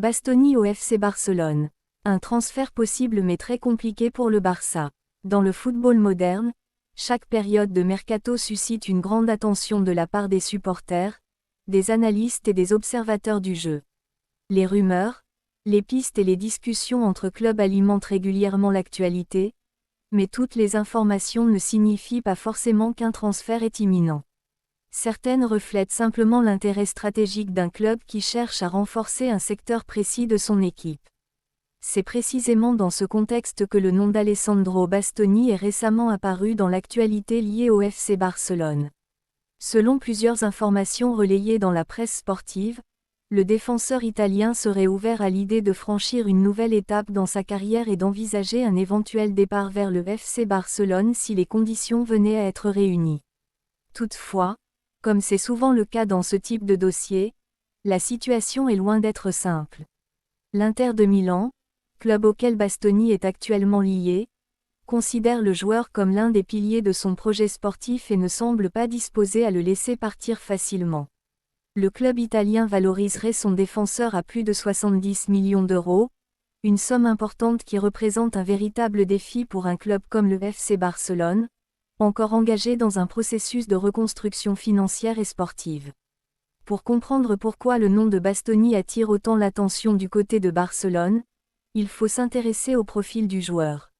Bastoni au FC Barcelone. Un transfert possible mais très compliqué pour le Barça. Dans le football moderne, chaque période de mercato suscite une grande attention de la part des supporters, des analystes et des observateurs du jeu. Les rumeurs, les pistes et les discussions entre clubs alimentent régulièrement l'actualité, mais toutes les informations ne signifient pas forcément qu'un transfert est imminent. Certaines reflètent simplement l'intérêt stratégique d'un club qui cherche à renforcer un secteur précis de son équipe. C'est précisément dans ce contexte que le nom d'Alessandro Bastoni est récemment apparu dans l'actualité liée au FC Barcelone. Selon plusieurs informations relayées dans la presse sportive, le défenseur italien serait ouvert à l'idée de franchir une nouvelle étape dans sa carrière et d'envisager un éventuel départ vers le FC Barcelone si les conditions venaient à être réunies. Toutefois, comme c'est souvent le cas dans ce type de dossier, la situation est loin d'être simple. L'Inter de Milan, club auquel Bastoni est actuellement lié, considère le joueur comme l'un des piliers de son projet sportif et ne semble pas disposé à le laisser partir facilement. Le club italien valoriserait son défenseur à plus de 70 millions d'euros, une somme importante qui représente un véritable défi pour un club comme le FC Barcelone, encore engagé dans un processus de reconstruction financière et sportive. Pour comprendre pourquoi le nom de Bastoni attire autant l'attention du côté de Barcelone, il faut s'intéresser au profil du joueur.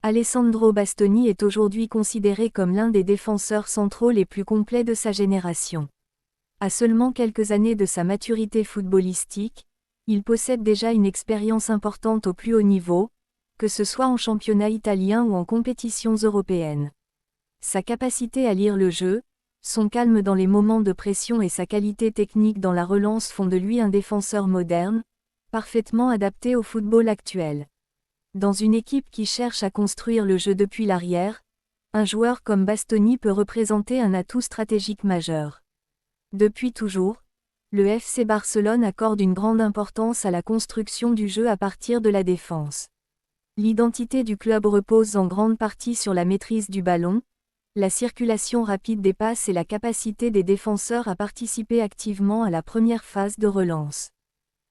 Alessandro Bastoni est aujourd'hui considéré comme l'un des défenseurs centraux les plus complets de sa génération. À seulement quelques années de sa maturité footballistique, il possède déjà une expérience importante au plus haut niveau, que ce soit en championnat italien ou en compétitions européennes. Sa capacité à lire le jeu, son calme dans les moments de pression et sa qualité technique dans la relance font de lui un défenseur moderne, parfaitement adapté au football actuel. Dans une équipe qui cherche à construire le jeu depuis l'arrière, un joueur comme Bastoni peut représenter un atout stratégique majeur. Depuis toujours, le FC Barcelone accorde une grande importance à la construction du jeu à partir de la défense. L'identité du club repose en grande partie sur la maîtrise du ballon, la circulation rapide des passes et la capacité des défenseurs à participer activement à la première phase de relance.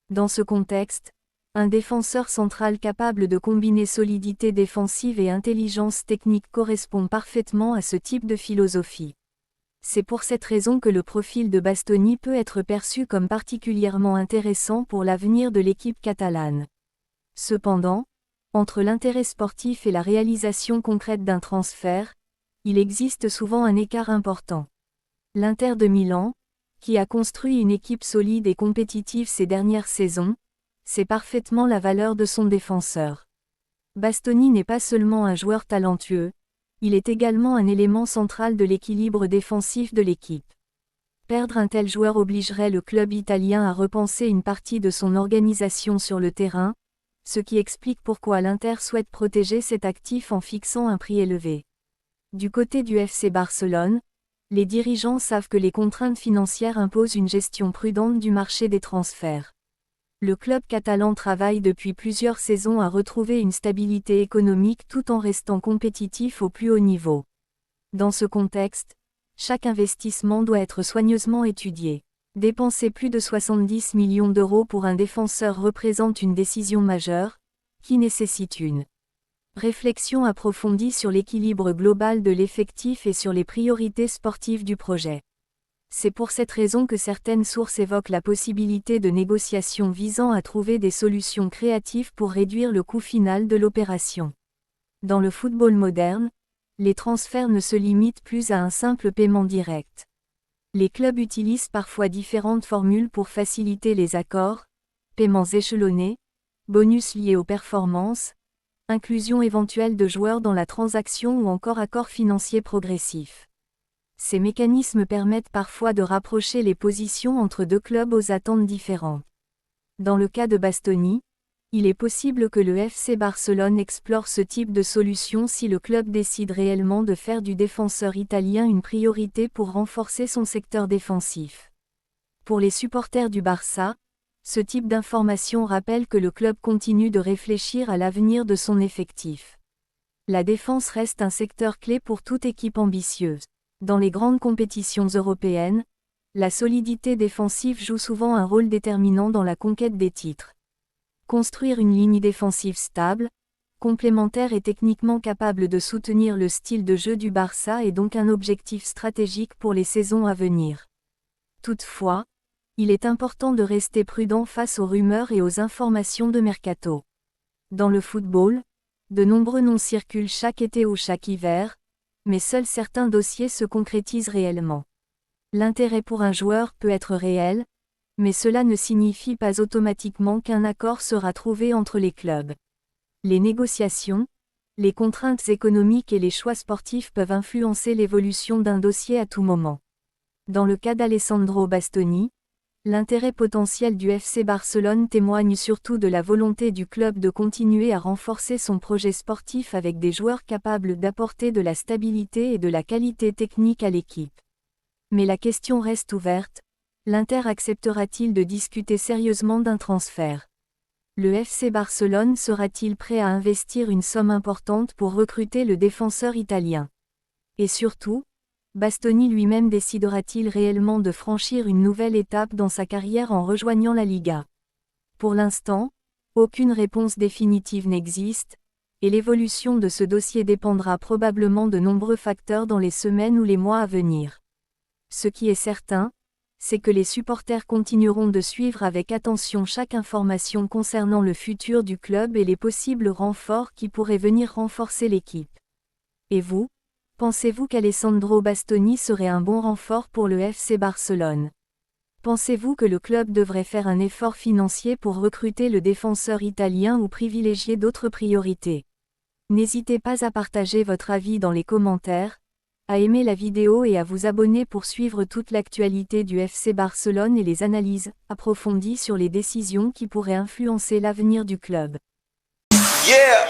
Dans ce contexte, un défenseur central capable de combiner solidité défensive et intelligence technique correspond parfaitement à ce type de philosophie. C'est pour cette raison que le profil de Bastoni peut être perçu comme particulièrement intéressant pour l'avenir de l'équipe catalane. Cependant, entre l'intérêt sportif et la réalisation concrète d'un transfert, il existe souvent un écart important. L'Inter de Milan, qui a construit une équipe solide et compétitive ces dernières saisons, sait parfaitement la valeur de son défenseur. Bastoni n'est pas seulement un joueur talentueux, il est également un élément central de l'équilibre défensif de l'équipe. Perdre un tel joueur obligerait le club italien à repenser une partie de son organisation sur le terrain, ce qui explique pourquoi l'Inter souhaite protéger cet actif en fixant un prix élevé. Du côté du FC Barcelone, les dirigeants savent que les contraintes financières imposent une gestion prudente du marché des transferts. Le club catalan travaille depuis plusieurs saisons à retrouver une stabilité économique tout en restant compétitif au plus haut niveau. Dans ce contexte, chaque investissement doit être soigneusement étudié. Dépenser plus de 70 millions d'euros pour un défenseur représente une décision majeure, qui nécessite une réflexion approfondie sur l'équilibre global de l'effectif et sur les priorités sportives du projet. C'est pour cette raison que certaines sources évoquent la possibilité de négociations visant à trouver des solutions créatives pour réduire le coût final de l'opération. Dans le football moderne, les transferts ne se limitent plus à un simple paiement direct. Les clubs utilisent parfois différentes formules pour faciliter les accords, paiements échelonnés, bonus liés aux performances, inclusion éventuelle de joueurs dans la transaction ou encore accords financiers progressifs. Ces mécanismes permettent parfois de rapprocher les positions entre deux clubs aux attentes différentes. Dans le cas de Bastoni, il est possible que le FC Barcelone explore ce type de solution si le club décide réellement de faire du défenseur italien une priorité pour renforcer son secteur défensif. Pour les supporters du Barça, ce type d'information rappelle que le club continue de réfléchir à l'avenir de son effectif. La défense reste un secteur clé pour toute équipe ambitieuse. Dans les grandes compétitions européennes, la solidité défensive joue souvent un rôle déterminant dans la conquête des titres. Construire une ligne défensive stable, complémentaire et techniquement capable de soutenir le style de jeu du Barça est donc un objectif stratégique pour les saisons à venir. Toutefois, il est important de rester prudent face aux rumeurs et aux informations de mercato. Dans le football, de nombreux noms circulent chaque été ou chaque hiver, mais seuls certains dossiers se concrétisent réellement. L'intérêt pour un joueur peut être réel, mais cela ne signifie pas automatiquement qu'un accord sera trouvé entre les clubs. Les négociations, les contraintes économiques et les choix sportifs peuvent influencer l'évolution d'un dossier à tout moment. Dans le cas d'Alessandro Bastoni, l'intérêt potentiel du FC Barcelone témoigne surtout de la volonté du club de continuer à renforcer son projet sportif avec des joueurs capables d'apporter de la stabilité et de la qualité technique à l'équipe. Mais la question reste ouverte, l'Inter acceptera-t-il de discuter sérieusement d'un transfert ? Le FC Barcelone sera-t-il prêt à investir une somme importante pour recruter le défenseur italien ? Et surtout, Bastoni lui-même décidera-t-il réellement de franchir une nouvelle étape dans sa carrière en rejoignant la Liga ? Pour l'instant, aucune réponse définitive n'existe, et l'évolution de ce dossier dépendra probablement de nombreux facteurs dans les semaines ou les mois à venir. Ce qui est certain, c'est que les supporters continueront de suivre avec attention chaque information concernant le futur du club et les possibles renforts qui pourraient venir renforcer l'équipe. Et vous, pensez-vous qu'Alessandro Bastoni serait un bon renfort pour le FC Barcelone ? Pensez-vous que le club devrait faire un effort financier pour recruter le défenseur italien ou privilégier d'autres priorités ? N'hésitez pas à partager votre avis dans les commentaires, à aimer la vidéo et à vous abonner pour suivre toute l'actualité du FC Barcelone et les analyses approfondies sur les décisions qui pourraient influencer l'avenir du club. Yeah.